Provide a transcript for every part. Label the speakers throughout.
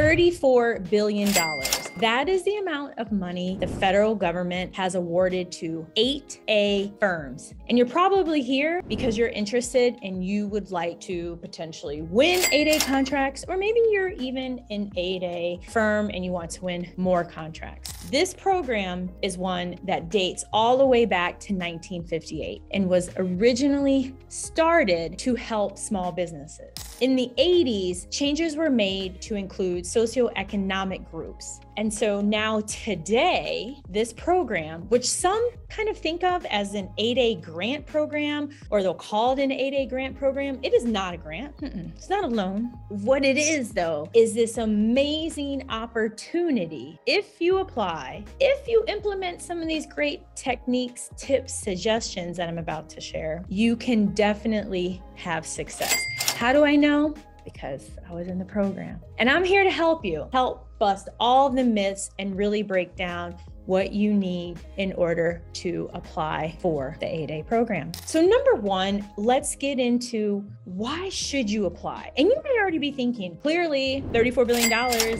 Speaker 1: $34 billion. That is the amount of money the federal government has awarded to 8A firms. And you're probably here because you're interested and you would like to potentially win 8A contracts, or maybe you're even an 8A firm and you want to win more contracts. This program is one that dates all the way back to 1958 and was originally started to help small businesses. In the 80s, changes were made to include socioeconomic groups. And so now today, this program, which some kind of think of as an 8A grant program, or they'll call it an 8A grant program, it is not a grant. It's not a loan. What it is, though, is this amazing opportunity. If you apply, if you implement some of these great techniques, tips, suggestions that I'm about to share, you can definitely have success. How do I know? Because I was in the program. And I'm here to help you, help bust all the myths and really break down what you need in order to apply for the 8A program. So number one, let's get into why should you apply? And you may already be thinking, clearly $34 billion,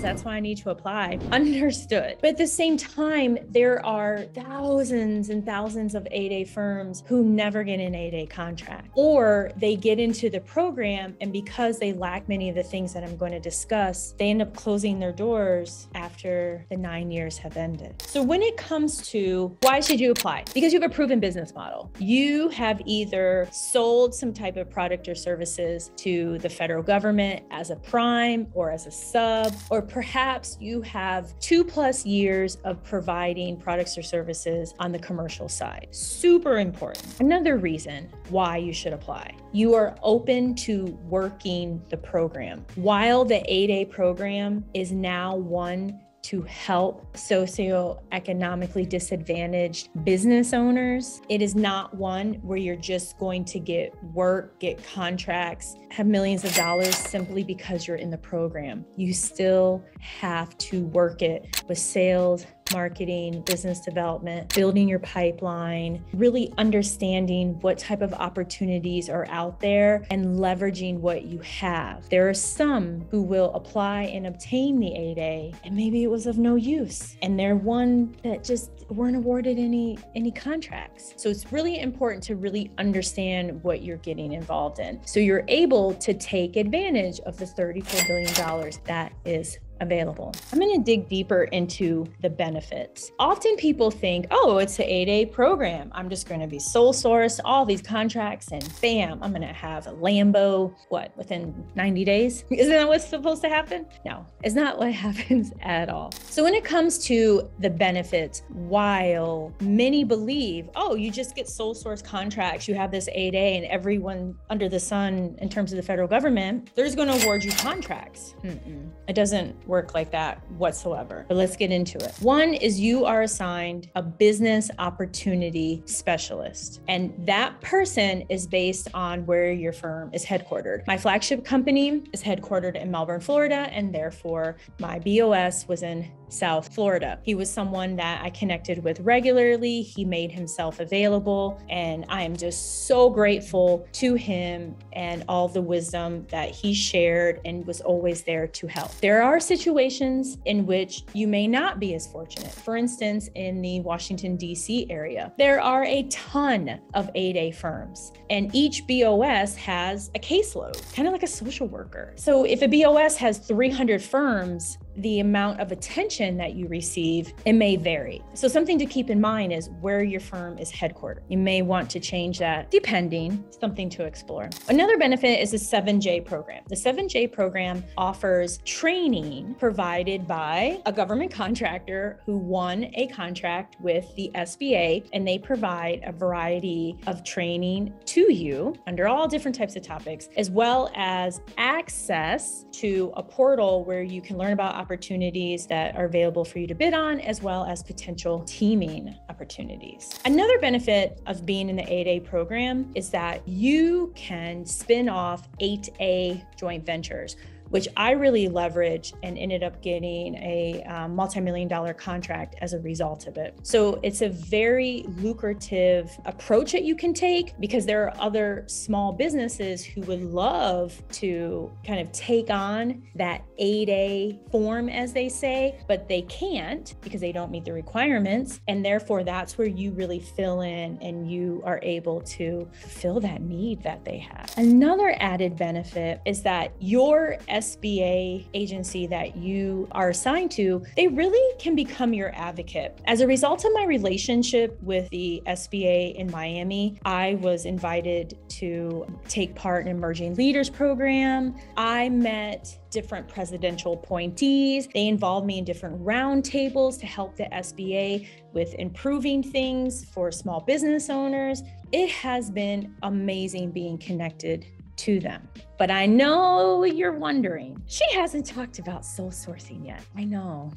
Speaker 1: that's why I need to apply. Understood. But at the same time, there are thousands and thousands of 8A firms who never get an 8A contract, or they get into the program and because they lack many of the things that I'm going to discuss, they end up closing their doors after the 9 years have ended. So when it comes to why should you apply? Because you have a proven business model. You have either sold some type of product or services to the federal government as a prime or as a sub, or perhaps you have 2+ years of providing products or services on the commercial side. Super important. Another reason why you should apply. You are open to working the program. While the 8A program is now one to help socioeconomically disadvantaged business owners, it is not one where you're just going to get work, get contracts, have millions of dollars simply because you're in the program. You still have to work it with sales, marketing, business development, building your pipeline, really understanding what type of opportunities are out there and leveraging what you have. There are some who will apply and obtain the 8A, and maybe it was of no use, and they're one that just weren't awarded any contracts. So it's really important to really understand what you're getting involved in, so you're able to take advantage of the $34 billion that is available. I'm going to dig deeper into the benefits. Often people think, oh, it's an 8A program. I'm just going to be sole source, all these contracts, and bam, I'm going to have a Lambo, within 90 days? Isn't that what's supposed to happen? No, it's not what happens at all. So when it comes to the benefits, while many believe, oh, you just get sole source contracts, you have this 8A and everyone under the sun in terms of the federal government, they're just going to award you contracts. It doesn't work like that whatsoever. But let's get into it. One is you are assigned a business opportunity specialist, and that person is based on where your firm is headquartered. My flagship company is headquartered in Melbourne, Florida, and therefore my BOS was in South Florida. He was someone that I connected with regularly. He made himself available, and I am just so grateful to him and all the wisdom that he shared and was always there to help. There are situations in which you may not be as fortunate. For instance, in the Washington, D.C. area, there are a ton of 8A firms, and each BOS has a caseload, kind of like a social worker. So if a BOS has 300 firms, the amount of attention that you receive, it may vary. So something to keep in mind is where your firm is headquartered. You may want to change that depending, something to explore. Another benefit is the 7J program. The 7J program offers training provided by a government contractor who won a contract with the SBA, and they provide a variety of training to you under all different types of topics, as well as access to a portal where you can learn about opportunities that are available for you to bid on, as well as potential teaming opportunities. Another benefit of being in the 8A program is that you can spin off 8A joint ventures. which I really leveraged and ended up getting a multi-million-dollar contract as a result of it. So it's a very lucrative approach that you can take, because there are other small businesses who would love to kind of take on that 8A form, as they say, but they can't because they don't meet the requirements. And therefore, that's where you really fill in and you are able to fill that need that they have. Another added benefit is that your SBA agency that you are assigned to, they really can become your advocate. As a result of my relationship with the SBA in Miami, I was invited to take part in Emerging Leaders Program. I met different presidential appointees. They involved me in different roundtables to help the SBA with improving things for small business owners. It has been amazing being connected to them. But I know you're wondering, she hasn't talked about soul sourcing yet. I know.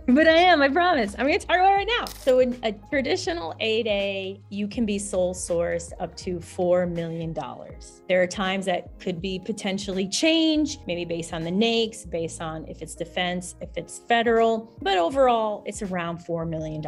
Speaker 1: But I promise. I'm going to talk about it right now. So in a traditional 8A, you can be sole sourced up to $4 million. There are times that could be potentially changed, maybe based on the NAICS, based on if it's defense, if it's federal, but overall it's around $4 million,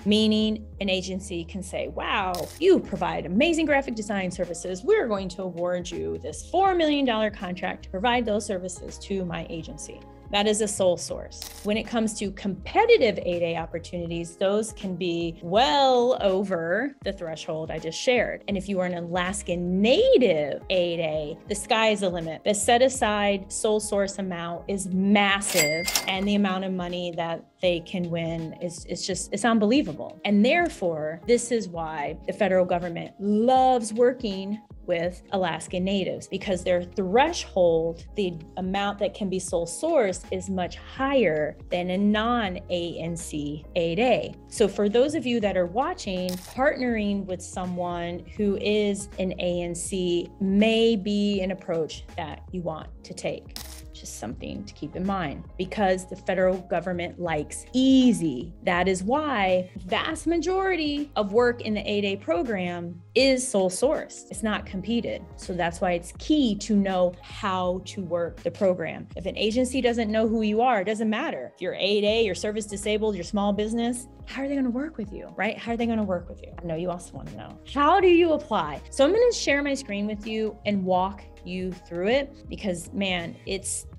Speaker 1: meaning an agency can say, wow, you provide amazing graphic design services. We're going to award you this $4 million contract to provide those services to my agency. That is a sole source. When it comes to competitive 8A opportunities, those can be well over the threshold I just shared. And if you are an Alaskan Native 8A, the sky is the limit. The set aside sole source amount is massive, and the amount of money that they can win it's unbelievable. And therefore, this is why the federal government loves working with Alaskan Natives, because their threshold, the amount that can be sole sourced, is much higher than a non-ANC 8A. So for those of you that are watching, partnering with someone who is an ANC may be an approach that you want to take. Just something to keep in mind, because the federal government likes easy. That is why vast majority of work in the 8A program is sole sourced. It's not competed. So that's why it's key to know how to work the program. If an agency doesn't know who you are, it doesn't matter. If you're 8A, you're service disabled, you're small business, how are they going to work with you, right? How are they going to work with you? I know you also want to know. How do you apply? So I'm going to share my screen with you and walk you through it, because man,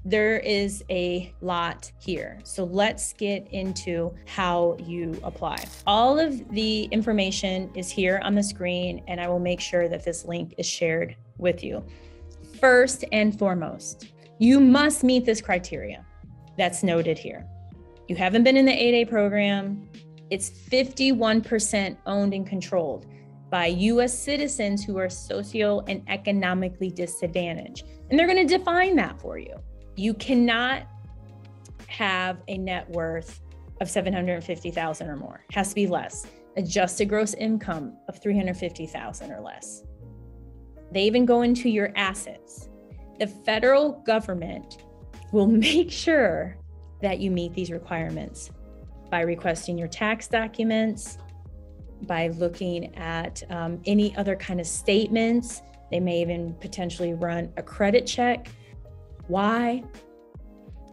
Speaker 1: there is a lot here. So let's get into how you apply. All of the information is here on the screen, and I will make sure that this link is shared with you. First and foremost, you must meet this criteria that's noted here. You haven't been in the 8A program. It's 51% owned and controlled by U.S. citizens who are socio and economically disadvantaged. And they're going to define that for you. You cannot have a net worth of $750,000 or more. It has to be less. Adjusted gross income of $350,000 or less. They even go into your assets. The federal government will make sure that you meet these requirements by requesting your tax documents, by looking at any other kind of statements. They may even potentially run a credit check. Why?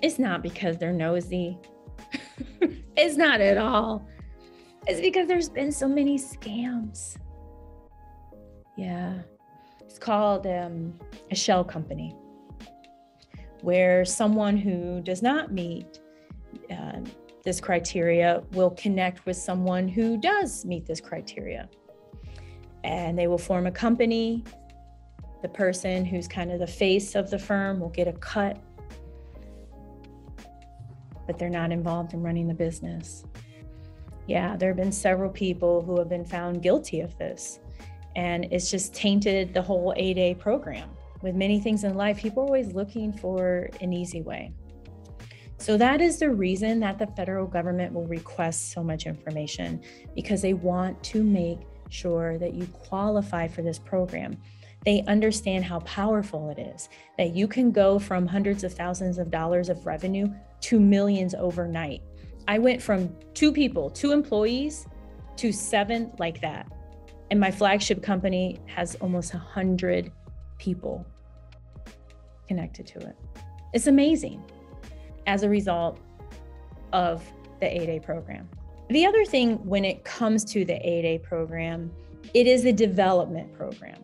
Speaker 1: It's not because they're nosy. It's not at all. It's because there's been so many scams. Yeah. It's called a shell company, where someone who does not meet this criteria will connect with someone who does meet this criteria. And they will form a company. The person who's kind of the face of the firm will get a cut, but they're not involved in running the business. Yeah, there have been several people who have been found guilty of this, and it's just tainted the whole 8A program. With many things in life, people are always looking for an easy way. So that is the reason that the federal government will request so much information, because they want to make sure that you qualify for this program. They understand how powerful it is, that you can go from hundreds of thousands of dollars of revenue to millions overnight. I went from 2 employees, to 7 like that. And my flagship company has almost 100 people. connected to it. It's amazing as a result of the 8A program. The other thing when it comes to the 8A program, it is a development program.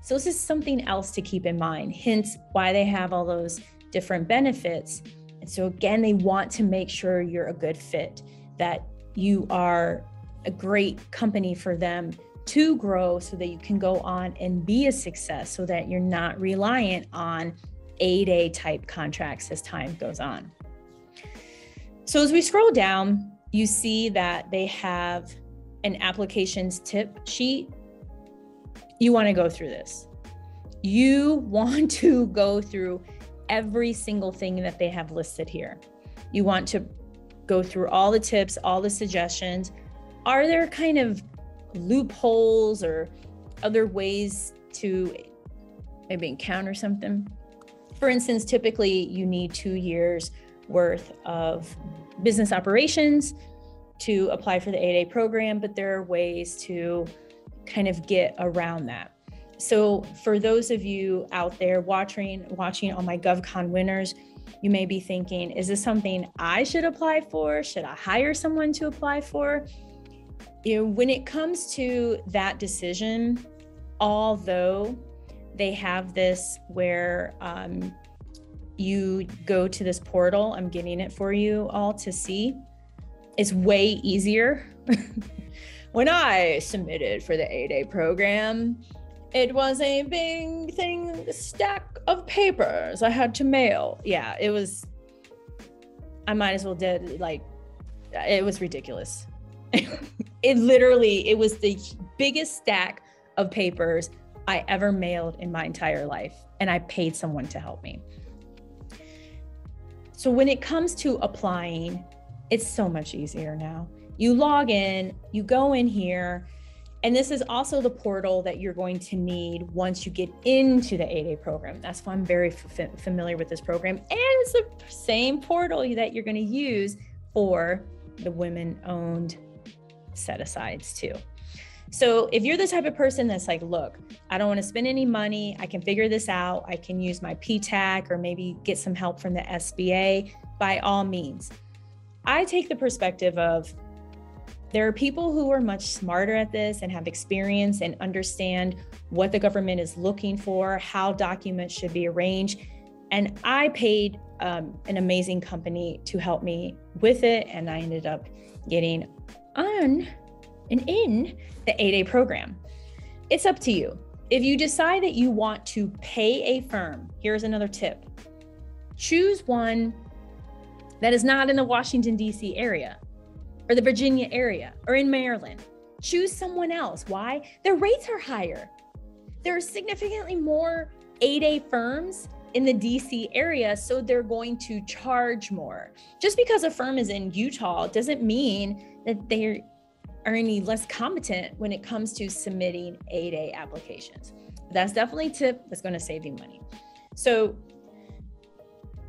Speaker 1: So this is something else to keep in mind, hence why they have all those different benefits. And so again, they want to make sure you're a good fit, that you are a great company for them to grow so that you can go on and be a success, so that you're not reliant on 8A type contracts as time goes on. So as we scroll down, you see that they have an applications tip sheet. You want to go through this. You want to go through every single thing that they have listed here. You want to go through all the tips, all the suggestions. Are there kind of loopholes or other ways to maybe encounter something? For instance, typically you need 2 years worth of business operations to apply for the 8A program, but there are ways to kind of get around that. So for those of you out there watching all my GovCon winners, you may be thinking, is this something I should apply for? Should I hire someone to apply for? When it comes to that decision, although they have this where you go to this portal, I'm getting it for you all to see, it's way easier. When I submitted for the 8A program, it was a big stack of papers I had to mail. Yeah, it was, I might as well did, like, it was ridiculous. It was the biggest stack of papers I ever mailed in my entire life, and I paid someone to help me. So when it comes to applying, it's so much easier now. You log in, you go in here, and this is also the portal that you're going to need once you get into the 8A program. That's why I'm very familiar with this program. And it's the same portal that you're going to use for the women-owned set-asides too. So if you're the type of person that's like, look, I don't want to spend any money, I can figure this out, I can use my PTAC or maybe get some help from the SBA, by all means. I take the perspective of, there are people who are much smarter at this and have experience and understand what the government is looking for, how documents should be arranged. And I paid an amazing company to help me with it. And I ended up getting on and in the 8A program. It's up to you. If you decide that you want to pay a firm, here's another tip. Choose one that is not in the Washington, D.C. area, or the Virginia area, or in Maryland. Choose someone else. Why? Their rates are higher. There are significantly more 8A firms in the DC area, so they're going to charge more. Just because a firm is in Utah doesn't mean that they are any less competent when it comes to submitting 8A applications. That's definitely a tip that's going to save you money. So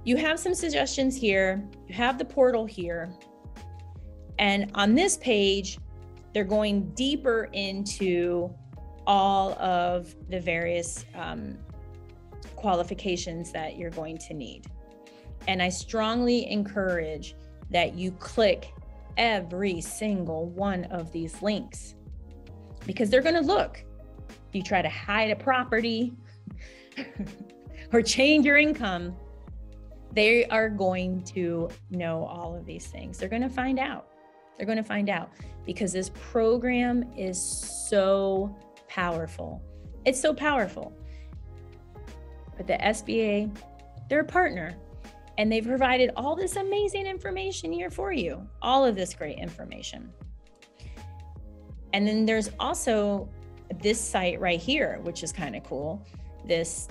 Speaker 1: you have some suggestions here. You have the portal here. And on this page, they're going deeper into all of the various qualifications that you're going to need. And I strongly encourage that you click every single one of these links, because they're going to look. If you try to hide a property or change your income, they are going to know all of these things. They're going to find out. They're going to find out because this program is so powerful. It's so powerful. But the SBA, they're a partner, and they've provided all this amazing information here for you, all of this great information. And then there's also this site right here, which is kind of cool. This,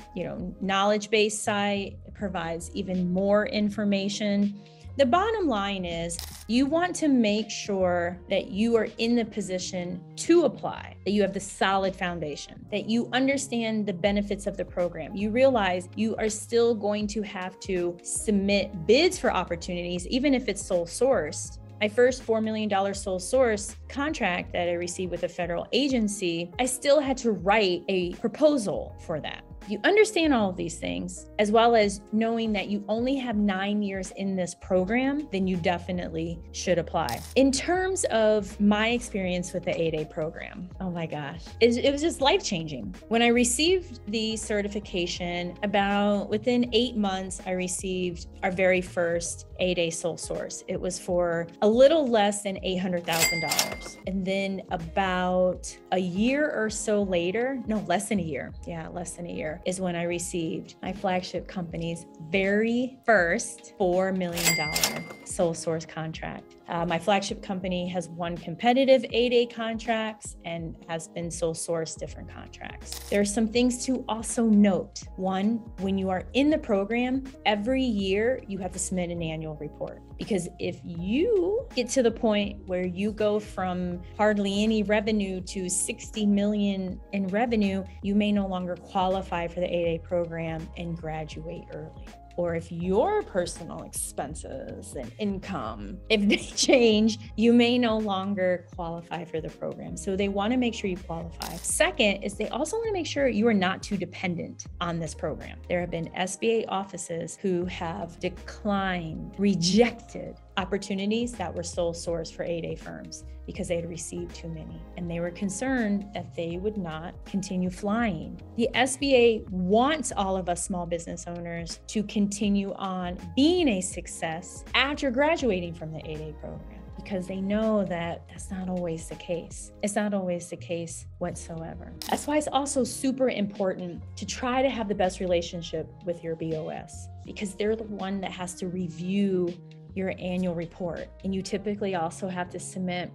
Speaker 1: knowledge-based site provides even more information. The bottom line is you want to make sure that you are in the position to apply, that you have the solid foundation, that you understand the benefits of the program. You realize you are still going to have to submit bids for opportunities, even if it's sole sourced. My first $4 million sole source contract that I received with a federal agency, I still had to write a proposal for that. If you understand all of these things, as well as knowing that you only have 9 years in this program, then you definitely should apply. In terms of my experience with the 8A program, oh my gosh, it was just life-changing. When I received the certification, about within 8 months, I received our very first 8A sole source. It was for a little less than $800,000. And then about a year or so later, no, less than a year. Yeah, less than a year is when I received my flagship company's very first $4 million sole source contract. My flagship company has won competitive 8A contracts and has been sole source different contracts. There are some things to also note. One, when you are in the program, every year you have to submit an annual report. Because if you get to the point where you go from hardly any revenue to 60 million in revenue, you may no longer qualify for the 8A program and graduate early. Or if your personal expenses and income, if they change, you may no longer qualify for the program. So they want to make sure you qualify. Second is they also want to make sure you are not too dependent on this program. There have been SBA offices who have declined, rejected opportunities that were sole source for 8A firms because they had received too many. And they were concerned that they would not continue flying. The SBA wants all of us small business owners to continue on being a success after graduating from the 8A program, because they know that that's not always the case. It's not always the case whatsoever. That's why it's also super important to try to have the best relationship with your BOS, because they're the one that has to review your annual report. And you typically also have to submit,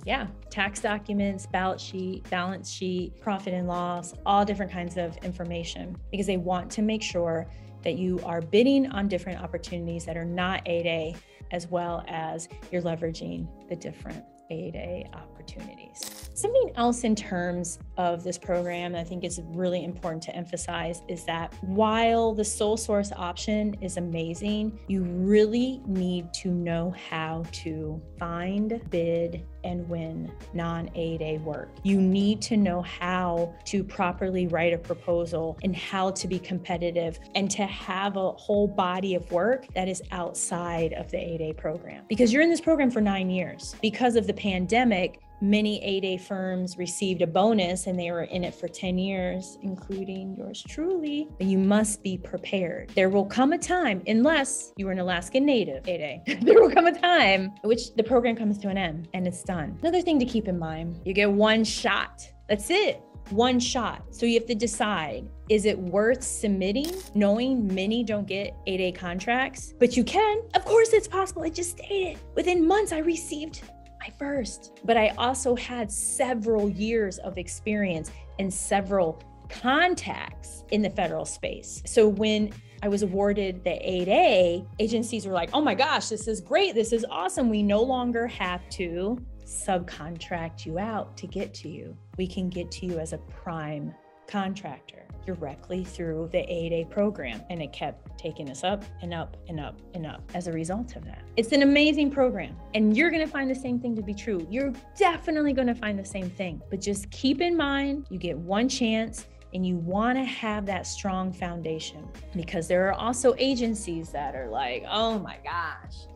Speaker 1: tax documents, balance sheet, profit and loss, all different kinds of information, because they want to make sure that you are bidding on different opportunities that are not 8A, as well as you're leveraging the different 8A opportunities. Something else in terms of this program I think is really important to emphasize is that while the sole source option is amazing, you really need to know how to find, bid, and win non-8A work. You need to know how to properly write a proposal and how to be competitive and to have a whole body of work that is outside of the 8A program. Because you're in this program for 9 years. Because of the pandemic, many 8A firms received a bonus and they were in it for 10 years, including yours truly. But you must be prepared. There will come a time, unless you were an Alaskan Native 8A, there will come a time in which the program comes to an end and it's done. Another thing to keep in mind, you get one shot. That's it. One shot. So you have to decide, is it worth submitting, knowing many don't get 8A contracts, but you can? Of course it's possible. I just stated within months I received my first, but I also had several years of experience and several contacts in the federal space. So when I was awarded the 8A, agencies were like, oh my gosh, this is great. This is awesome. We no longer have to subcontract you out to get to you. We can get to you as a prime contractor directly through the 8A program. And it kept taking us up and up and up and up as a result of that. It's an amazing program, and you're gonna find the same thing to be true. You're definitely gonna find the same thing, but just keep in mind, you get one chance and you wanna have that strong foundation, because there are also agencies that are like, oh my gosh,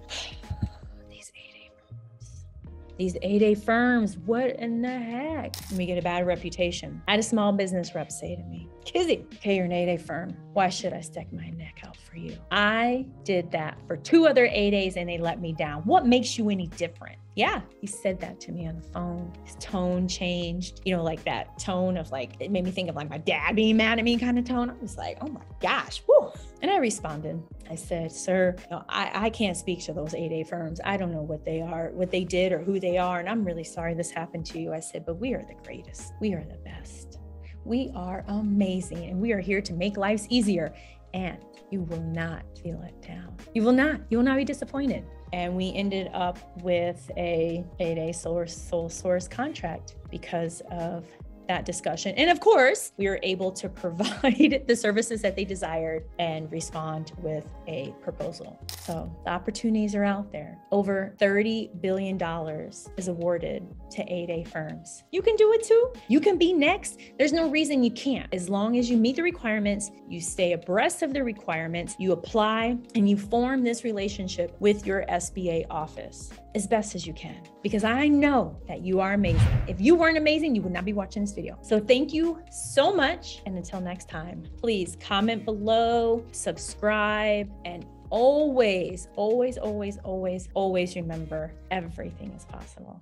Speaker 1: these 8A firms, what in the heck? And we get a bad reputation. I had a small business rep say to me, Kizzy, okay, you're an 8A firm. Why should I stick my neck out for you? I did that for 2 other 8As and they let me down. What makes you any different? Yeah, he said that to me on the phone. His tone changed, you know, like that tone of like, it made me think of like my dad being mad at me kind of tone. I was like, oh my gosh, whew. And I responded. I said, sir, no, I can't speak to those 8A firms. I don't know what they are, what they did or who they are. And I'm really sorry this happened to you. I said, but we are the greatest. We are the best. We are amazing. And we are here to make lives easier. And you will not be let down. You will not be disappointed. And we ended up with a 8A sole source contract because of that discussion. And of course, we were able to provide the services that they desired and respond with a proposal. So the opportunities are out there. Over $30 billion is awarded to 8A firms. You can do it too. You can be next. There's no reason you can't. As long as you meet the requirements, you stay abreast of the requirements, you apply, and you form this relationship with your SBA office as best as you can. Because I know that you are amazing. If you weren't amazing, you would not be watching this video. So thank you so much. And until next time, please comment below, subscribe, and always, always, always, always, always remember everything is possible.